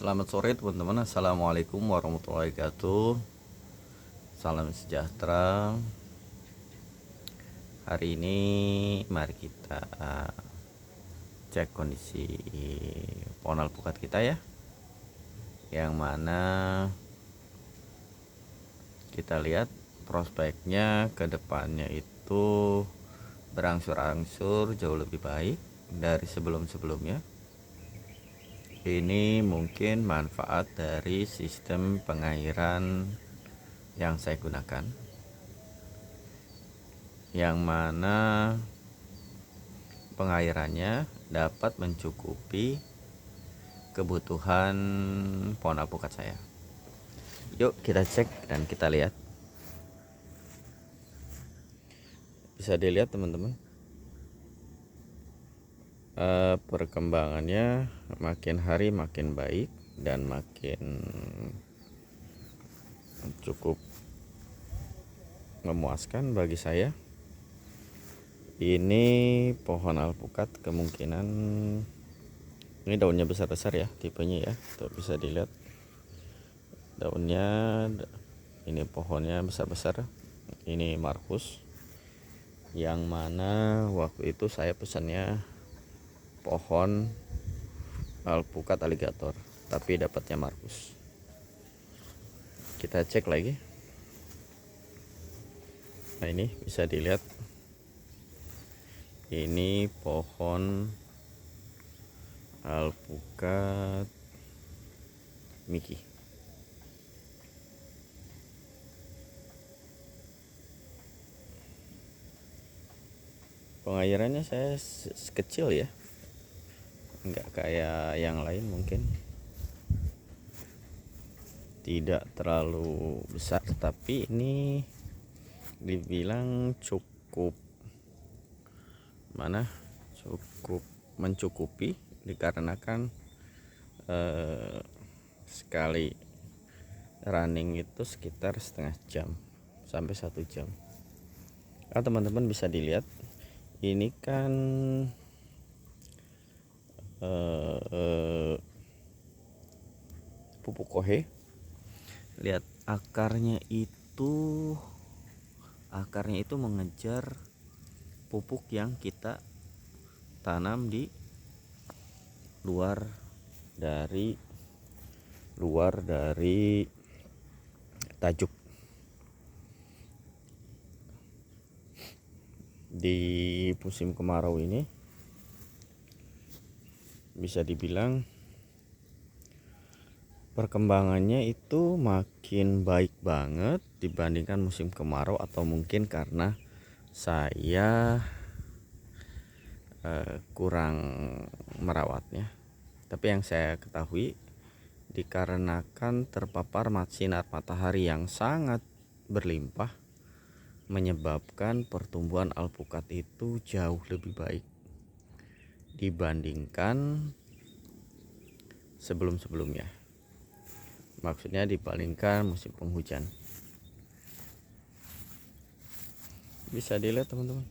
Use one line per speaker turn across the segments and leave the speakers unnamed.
Selamat sore teman-teman. Assalamualaikum warahmatullahi wabarakatuh. Salam sejahtera. Hari ini mari kita cek kondisi pohon alpukat kita ya, yang mana kita lihat prospeknya ke depannya itu berangsur-angsur jauh lebih baik dari sebelum-sebelumnya. Ini mungkin manfaat dari sistem pengairan yang saya gunakan, yang mana pengairannya dapat mencukupi kebutuhan pohon alpukat saya. Yuk kita cek dan kita lihat. Bisa dilihat teman-teman, perkembangannya makin hari makin baik dan makin cukup memuaskan bagi saya. Ini pohon alpukat kemungkinan ini daunnya besar-besar ya, tipenya ya. Tuh bisa dilihat daunnya, ini pohonnya besar-besar. Ini Markus, yang mana waktu itu saya pesannya pohon alpukat aligator, tapi dapatnya Markus. Kita cek lagi. Nah, ini bisa dilihat, ini pohon alpukat Mickey. Pengairannya saya kecil ya, nggak kayak yang lain, mungkin tidak terlalu besar, tapi ini dibilang cukup cukup mencukupi, dikarenakan sekali running itu sekitar setengah jam sampai 1 jam. Nah, teman-teman bisa dilihat, ini kan pupuk kohe. Lihat akarnya itu mengejar pupuk yang kita tanam di luar dari tajuk. Di musim kemarau ini bisa dibilang perkembangannya itu makin baik banget dibandingkan musim kemarau, atau mungkin karena saya kurang merawatnya. Tapi yang saya ketahui, dikarenakan terpapar sinar matahari yang sangat berlimpah, menyebabkan pertumbuhan alpukat itu jauh lebih baik dibandingkan sebelum-sebelumnya. Maksudnya dibandingkan musim penghujan. Bisa dilihat teman-teman,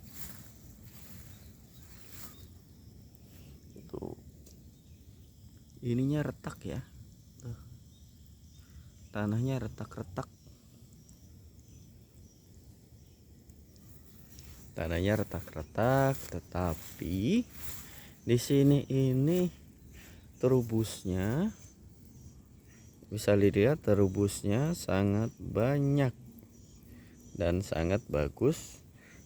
tuh ininya retak ya, tuh tanahnya retak-retak, tetapi di sini ini terubusnya, bisa dilihat terubusnya sangat banyak dan sangat bagus.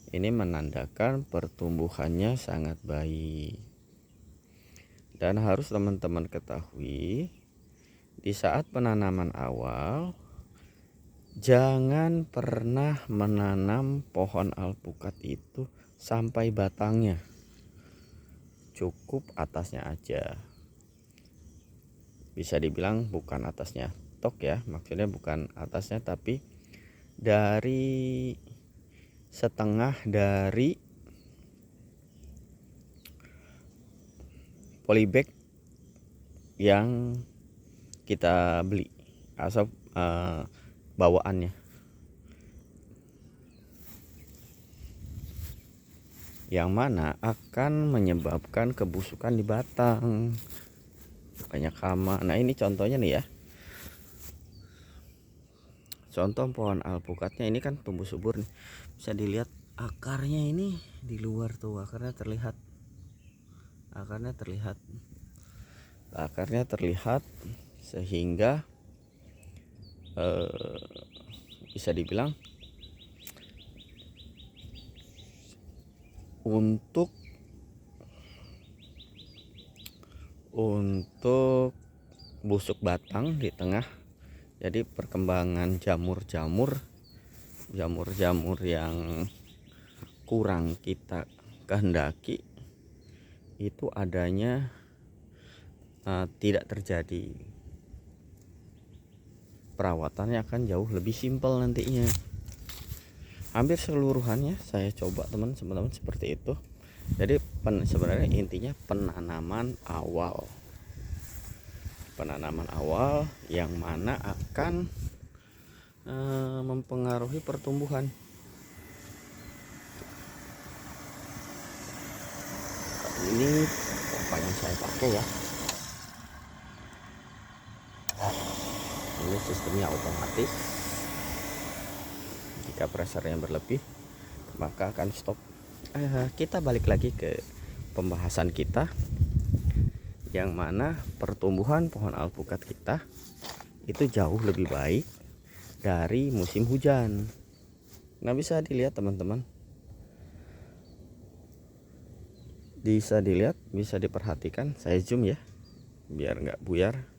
Ini menandakan pertumbuhannya sangat baik. Dan harus teman-teman ketahui, di saat penanaman awal jangan pernah menanam pohon alpukat itu sampai batangnya, cukup atasnya aja. Bisa dibilang bukan atasnya tok ya, maksudnya bukan atasnya, tapi dari setengah dari polybag yang kita beli atau bawaannya, yang mana akan menyebabkan kebusukan di batang. banyak hama. Nah ini contohnya nih ya, contoh pohon alpukatnya ini kan tumbuh subur nih, bisa dilihat akarnya ini di luar tuh, akarnya terlihat sehingga bisa dibilang untuk busuk batang di tengah. Jadi perkembangan jamur-jamur yang kurang kita kehendaki itu adanya tidak terjadi. Perawatannya akan jauh lebih simpel nantinya. Hampir seluruhannya saya coba teman-teman seperti itu. Jadi sebenarnya intinya penanaman awal yang mana akan mempengaruhi pertumbuhan. Ini pompa yang saya pakai ya, ini sistemnya otomatis. Jika pressure-nya berlebih maka akan stop. Kita balik lagi ke pembahasan kita, yang mana pertumbuhan pohon alpukat kita itu jauh lebih baik dari musim hujan. Nah bisa dilihat teman-teman, bisa diperhatikan. Saya zoom ya biar nggak buyar.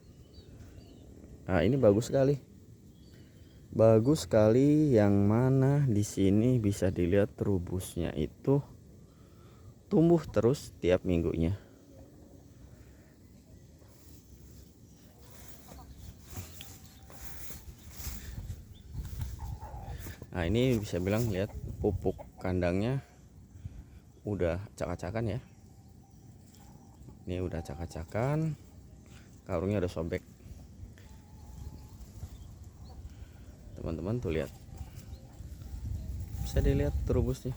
Nah ini bagus sekali, yang mana di sini bisa dilihat rubusnya itu tumbuh terus tiap minggunya. Nah ini bisa bilang lihat pupuk kandangnya udah acak-acakan ya. Ini udah acak-acakan, karungnya udah sobek. Teman-teman tuh lihat, bisa dilihat terubusnya.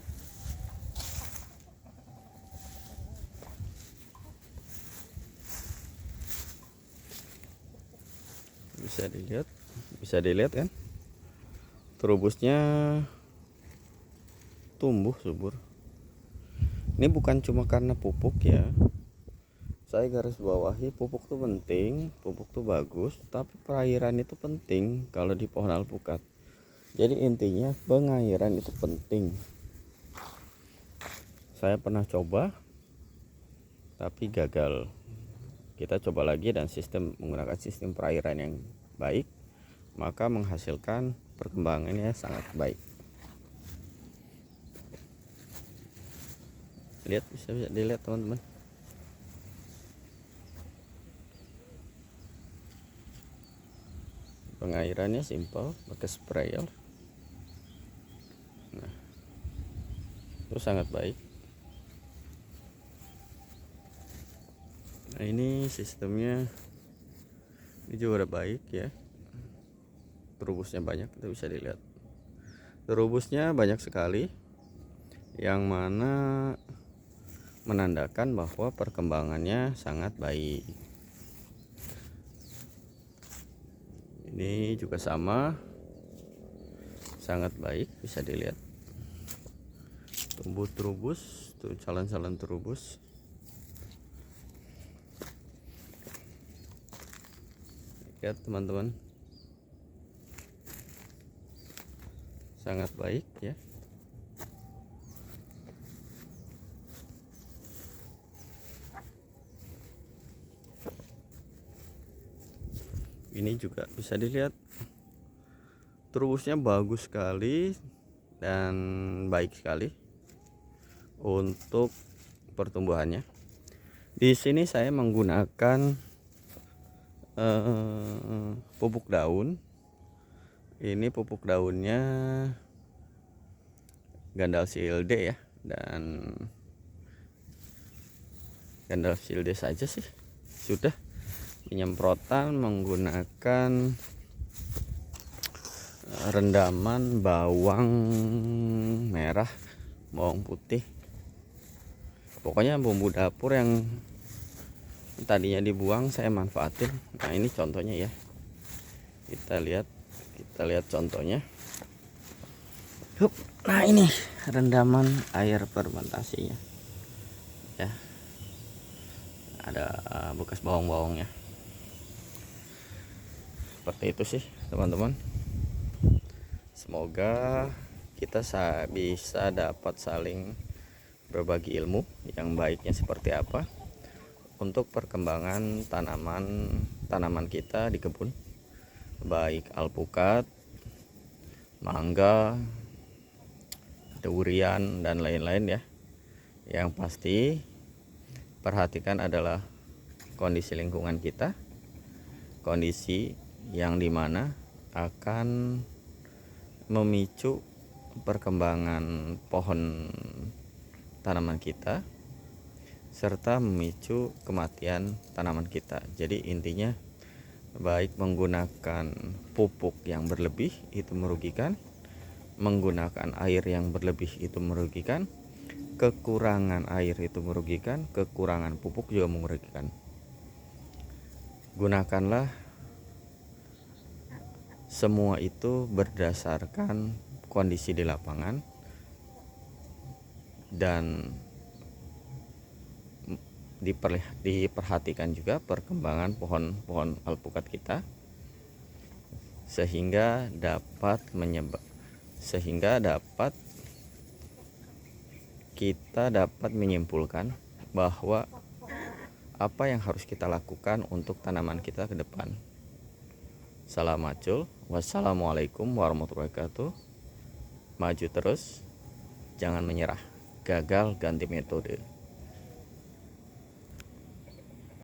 Bisa dilihat kan, terubusnya tumbuh subur. Ini bukan cuma karena pupuk ya, saya garis bawahi pupuk tuh penting, pupuk tuh bagus, tapi perairan itu penting kalau di pohon alpukat. Jadi intinya pengairan itu penting. Saya pernah coba tapi gagal. Kita coba lagi dan menggunakan sistem perairan yang baik, maka menghasilkan perkembangannya sangat baik. Lihat, bisa dilihat teman-teman. Pengairannya simple, pakai sprayer. Nah, itu sangat baik. Nah ini sistemnya, ini juga udah baik ya. Terubusnya banyak, itu bisa dilihat. Terubusnya banyak sekali, yang mana menandakan bahwa perkembangannya sangat baik. Ini juga sama, sangat baik, bisa dilihat. Tumbuh terubus, tuh calon-calon terubus. Lihat teman-teman, sangat baik ya. Ini juga bisa dilihat terubusnya bagus sekali dan baik sekali untuk pertumbuhannya. Di sini saya menggunakan pupuk daun. Ini pupuk daunnya Gandal CLD ya, dan Gandal CLD saja sih sudah. Penyemprotan menggunakan rendaman bawang merah, bawang putih, pokoknya bumbu dapur yang tadinya dibuang saya manfaatin. Nah ini contohnya ya, kita lihat contohnya. Hup. Nah ini rendaman air fermentasinya ya, ada bekas bawang-bawangnya. Seperti itu sih teman-teman. Semoga kita bisa dapat saling berbagi ilmu yang baiknya seperti apa untuk perkembangan tanaman kita di kebun, baik alpukat, mangga, durian dan lain-lain ya. Yang pasti perhatikan adalah kondisi lingkungan kita, kondisi yang dimana akan memicu perkembangan pohon tanaman kita serta memicu kematian tanaman kita. Jadi intinya baik menggunakan pupuk yang berlebih itu merugikan, menggunakan air yang berlebih itu merugikan, kekurangan air itu merugikan, kekurangan pupuk juga merugikan. Gunakanlah semua itu berdasarkan kondisi di lapangan dan diperhatikan juga perkembangan pohon-pohon alpukat kita sehingga dapat kita dapat menyimpulkan bahwa apa yang harus kita lakukan untuk tanaman kita ke depan. Salam macul. Wassalamualaikum warahmatullahi wabarakatuh. Maju terus, jangan menyerah. Gagal ganti metode.